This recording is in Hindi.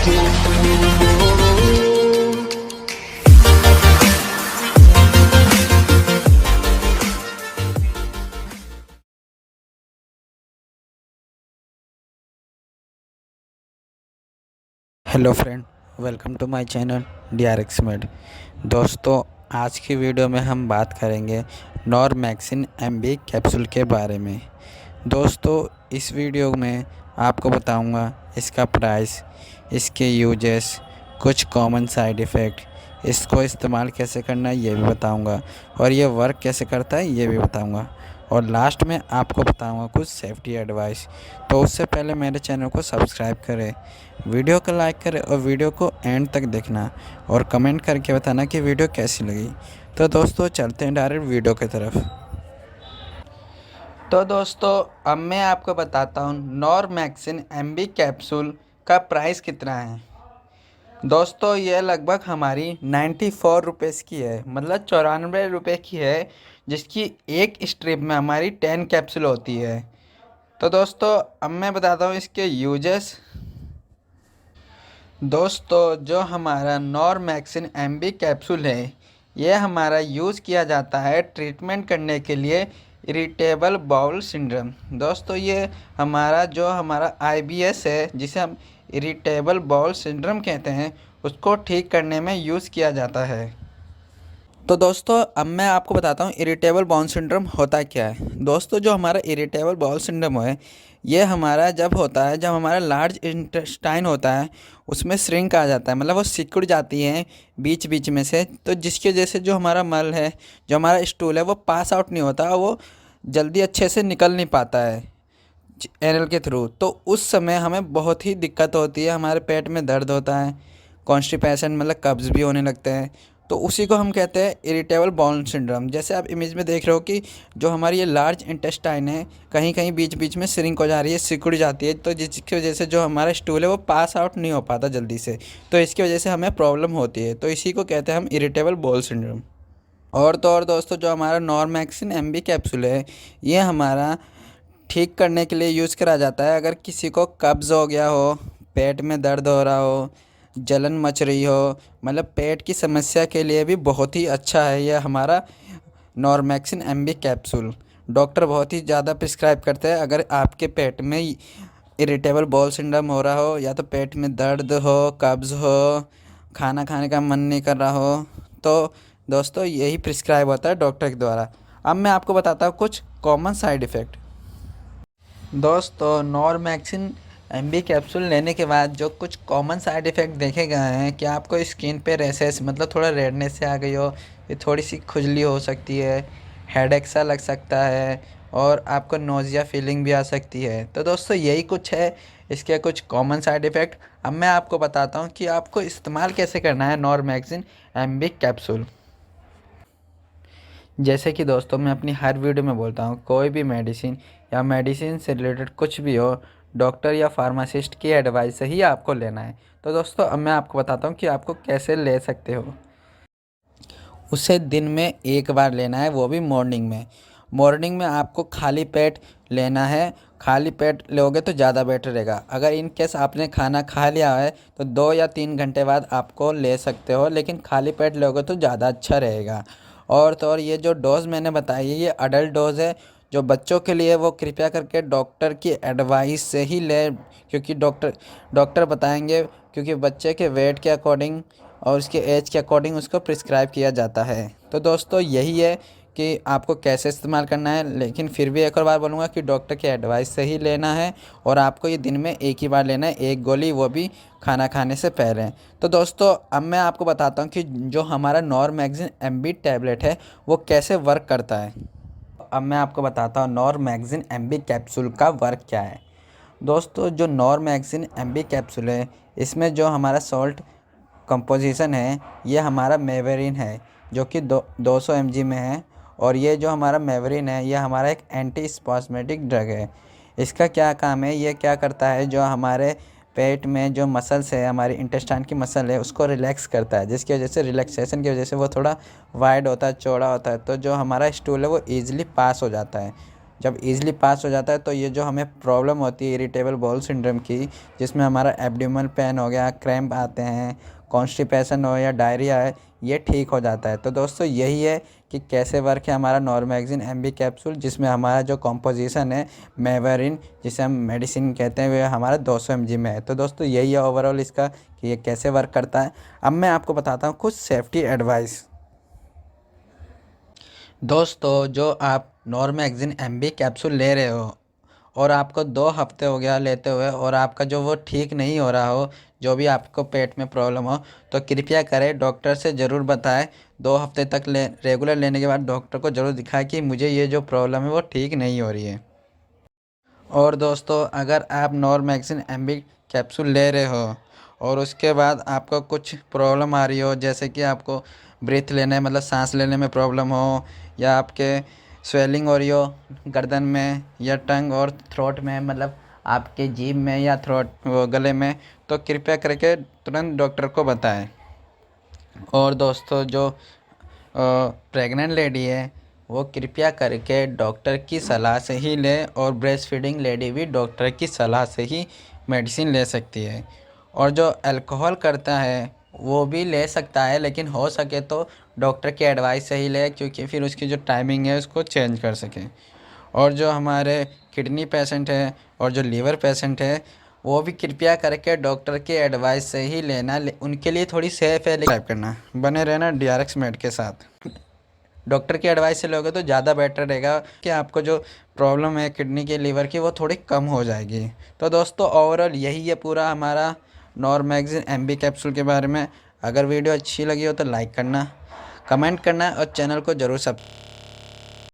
Hello friend, welcome to my channel DRX मेड। दोस्तों, आज की वीडियो में हम बात करेंगे नॉरमैक्सिन MB कैप्सूल के बारे में। दोस्तों, इस वीडियो में आपको बताऊंगा इसका प्राइस, इसके यूजेस, कुछ कॉमन साइड इफ़ेक्ट, इसको इस्तेमाल कैसे करना है ये भी बताऊंगा, और ये वर्क कैसे करता है ये भी बताऊंगा, और लास्ट में आपको बताऊंगा कुछ सेफ्टी एडवाइस। तो उससे पहले मेरे चैनल को सब्सक्राइब करें, वीडियो को लाइक करें और वीडियो को एंड तक देखना और कमेंट करके बताना कि वीडियो कैसी लगी। तो दोस्तों, चलते हैं डायरेक्ट वीडियो की तरफ। तो दोस्तों, अब मैं आपको बताता हूँ नॉरमैक्सिन MB कैप्सूल का प्राइस कितना है। दोस्तों, ये लगभग हमारी 94 रुपीज़ की है, मतलब 94 रुपये की है, जिसकी एक स्ट्रिप में हमारी 10 कैप्सूल होती है। तो दोस्तों, अब मैं बताता हूँ इसके यूजेस। दोस्तों, जो हमारा नॉरमैक्सिन MB कैप्सूल है, ये हमारा यूज़ किया जाता है ट्रीटमेंट करने के लिए इरिटेबल बाउल सिंड्रोम। दोस्तों, ये हमारा IBS है, जिसे हम इरिटेबल बाउल सिंड्रोम कहते हैं, उसको ठीक करने में यूज़ किया जाता है। तो दोस्तों, अब मैं आपको बताता हूँ इरिटेबल बाउल सिंड्रोम होता क्या है। दोस्तों, जो हमारा इरिटेबल बाउल सिंड्रोम है, ये हमारा जब होता है, जब हमारा लार्ज इंटेस्टाइन होता है, उसमें श्रिंक आ जाता है, मतलब वो सिकुड़ जाती है बीच बीच में से। तो जिसकी वजह से जो हमारा मल है, जो हमारा स्टूल है, वो पास आउट नहीं होता, वो जल्दी अच्छे से निकल नहीं पाता है एनल के थ्रू। तो उस समय हमें बहुत ही दिक्कत होती है, हमारे पेट में दर्द होता है, कॉन्स्टिपेशन मतलब कब्ज़ भी होने लगते हैं। तो उसी को हम कहते हैं इरिटेबल बाउल सिंड्रोम। जैसे आप इमेज में देख रहे हो कि जो हमारी ये लार्ज इंटेस्टाइन है, कहीं कहीं बीच बीच में श्रिंक हो जा रही है, सिकुड़ जाती है, तो जिसकी वजह से जो हमारा स्टूल है वो पास आउट नहीं हो पाता जल्दी से। तो इसकी वजह से हमें प्रॉब्लम होती है, तो इसी को कहते हैं हम इरिटेबल बाउल सिंड्रोम। और तो और दोस्तों, जो हमारा नॉरमैक्सिन MB कैप्सूल है, ये हमारा ठीक करने के लिए यूज़ करा जाता है अगर किसी को कब्ज़ हो गया हो, पेट में दर्द हो रहा हो, जलन मच रही हो, मतलब पेट की समस्या के लिए भी बहुत ही अच्छा है यह हमारा नॉरमैक्सिन MB कैप्सूल। डॉक्टर बहुत ही ज़्यादा प्रिस्क्राइब करते हैं अगर आपके पेट में इरिटेबल बाउल सिंड्रोम हो रहा हो, या तो पेट में दर्द हो, कब्ज़ हो, खाना खाने का मन नहीं कर रहा हो। तो दोस्तों, यही प्रिस्क्राइब होता है डॉक्टर के द्वारा। अब मैं आपको बताता हूँ कुछ कॉमन साइड इफ़ेक्ट। दोस्तों, नॉरमैक्सिन MB कैप्सूल लेने के बाद जो कुछ कॉमन साइड इफ़ेक्ट देखे गए हैं कि आपको स्किन पे रैशेस, मतलब थोड़ा रेडनेस से आ गई हो, ये थोड़ी सी खुजली हो सकती है, हेडेक सा लग सकता है, और आपको नोज़िया फीलिंग भी आ सकती है। तो दोस्तों, यही कुछ है इसके कुछ कॉमन साइड इफ़ेक्ट। अब मैं आपको बताता हूँ कि आपको इस्तेमाल कैसे करना है नॉरमैक्सिन MB कैप्सूल। जैसे कि दोस्तों, मैं अपनी हर वीडियो में बोलता हूँ, कोई भी मेडिसिन या मेडिसिन से रिलेटेड कुछ भी हो, डॉक्टर या फार्मासिस्ट की एडवाइस से ही आपको लेना है। तो दोस्तों, अब मैं आपको बताता हूँ कि आपको कैसे ले सकते हो। उसे दिन में एक बार लेना है, वो भी मॉर्निंग में। मॉर्निंग में आपको खाली पेट लेना है। खाली पेट लोगे तो ज़्यादा बेटर रहेगा। अगर इन केस आपने खाना खा लिया है तो 2 या 3 घंटे बाद आपको ले सकते हो, लेकिन खाली पेट लोगे तो ज़्यादा अच्छा रहेगा। और तो और ये जो डोज़ मैंने बताई है, ये अडल्ट डोज़ है। जो बच्चों के लिए वो कृपया करके डॉक्टर की एडवाइस से ही लें, क्योंकि डॉक्टर बताएंगे, क्योंकि बच्चे के वेट के अकॉर्डिंग और उसके एज के अकॉर्डिंग उसको प्रिस्क्राइब किया जाता है। तो दोस्तों, यही है कि आपको कैसे इस्तेमाल करना है, लेकिन फिर भी एक और बार बोलूँगा कि डॉक्टर की एडवाइस से ही लेना है, और आपको ये दिन में एक ही बार लेना है, एक गोली, वो भी खाना खाने से पहले। तो दोस्तों, अब मैं आपको बताता हूँ कि जो हमारा नॉरमैक्सिन MB टैबलेट है वो कैसे वर्क करता है। अब मैं आपको बताता हूँ नॉरमैक्सिन MB कैप्सूल का वर्क क्या है। दोस्तों, जो नॉरमैक्सिन MB कैप्सूल है, इसमें जो हमारा सॉल्ट कंपोजिशन है, ये हमारा मेवेरिन है, जो कि 200 mg में है। और ये जो हमारा मेवेरिन है, ये हमारा एक एंटी स्पास्मेटिक ड्रग है। इसका क्या काम है, ये क्या करता है, जो हमारे पेट में जो मसल्स है, हमारी इंटेस्टाइन की मसल है, उसको रिलैक्स करता है, जिसकी वजह से रिलैक्सेशन की वजह से वो थोड़ा वाइड होता है, चौड़ा होता है, तो जो हमारा स्टूल है वो ईज़िली पास हो जाता है। जब ईज़िली पास हो जाता है तो ये जो हमें प्रॉब्लम होती है इरिटेबल बाउल सिंड्रोम की, जिसमें हमारा एब्डोमिनल पेन हो गया, क्रैम्प आते हैं, कॉन्स्टिपेशन हो या डायरिया है, ये ठीक हो जाता है। तो दोस्तों यही है कि कैसे वर्क है हमारा नॉर्मैक्सिन एमबी कैप्सूल, जिसमें हमारा जो कॉम्पोजिशन है मेवरिन, जिसे हम मेडिसिन कहते हैं, वह हमारा 200 mg में है। तो दोस्तों यही है ओवरऑल इसका कि ये कैसे वर्क करता है। अब मैं आपको बताता हूँ कुछ सेफ्टी एडवाइस। दोस्तों जो आप नॉर्मैक्सिन एमबी कैप्सूल ले रहे हो और आपको 2 हफ्ते हो गया लेते हुए और आपका जो वो ठीक नहीं हो रहा हो, जो भी आपको पेट में प्रॉब्लम हो, तो कृपया करें डॉक्टर से ज़रूर बताएं। 2 हफ्ते तक रेगुलर लेने के बाद डॉक्टर को ज़रूर दिखाएं कि मुझे ये जो प्रॉब्लम है वो ठीक नहीं हो रही है। और दोस्तों अगर आप नॉर्मैक्सिन एमबी कैप्सूल ले रहे हो और उसके बाद आपको कुछ प्रॉब्लम आ रही हो, जैसे कि आपको ब्रीथ लेने मतलब सांस लेने में प्रॉब्लम हो, या आपके स्वेलिंग हो रही हो गर्दन में या टंग और थ्रोट में, मतलब आपके जीभ में या थ्रोट वो गले में, तो कृपया करके तुरंत डॉक्टर को बताएं। और दोस्तों जो प्रेग्नेंट लेडी है वो कृपया करके डॉक्टर की सलाह से ही ले, और ब्रेस्ट फीडिंग लेडी भी डॉक्टर की सलाह से ही मेडिसिन ले सकती है। और जो अल्कोहल करता है वो भी ले सकता है, लेकिन हो सके तो डॉक्टर की एडवाइस से ही ले, क्योंकि फिर उसकी जो टाइमिंग है उसको चेंज कर सके। और जो हमारे किडनी पेशेंट है और जो लीवर पेशेंट है वो भी कृपया करके डॉक्टर के एडवाइस से ही लेना, उनके लिए थोड़ी सेफ है। टाइप करना, बने रहना डीआरएक्स मेड के साथ। डॉक्टर की एडवाइस से लोगे तो ज़्यादा बेटर रहेगा कि आपको जो प्रॉब्लम है किडनी के लीवर की वो थोड़ी कम हो जाएगी। तो दोस्तों ओवरऑल यही है पूरा हमारा नॉर्मैक्सिन एमबी कैप्सूल के बारे में। अगर वीडियो अच्छी लगी हो तो लाइक करना, कमेंट करना और चैनल को ज़रूर सब्सक्राइब